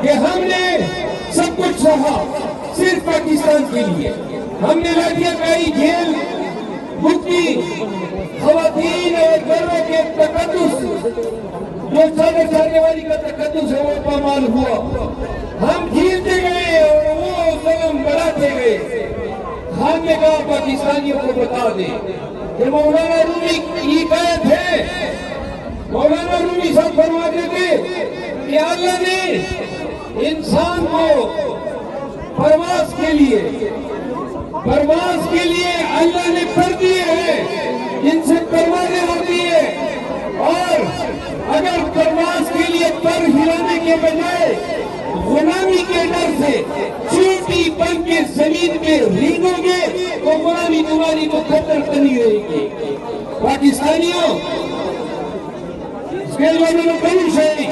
کہ ہم نے سب کچھ سہا صرف پاکستان کے لیے. ہم نے لاٹھیاں کھائی، جیل بھگتی، خواتین اور گھروں کے تقدس، جو چاہنے والی کا تقدس ہے وہ پامال ہوا. ہم جیتے گئے اور وہ ظلم بڑھاتے گئے. ہم نے کہا پاکستانیوں کو بتا دیں کہ مولانا رومی کی قید ہے. مولانا رومی صاحب فرماتے تھے کہ اللہ نے انسان کو پرواز کے لیے اللہ نے پر دیے ہیں جن سے پروازیں ہوتی ہیں، اور اگر پرواز کے لیے پر ہلانے کے بجائے غلامی کے ڈر سے چوٹی بن کے زمین پہ رینگو گے تو غلامی تمہاری تو خطر بنی رہے گی. پاکستانیوں، اس کے لوگوں نے بڑی شہری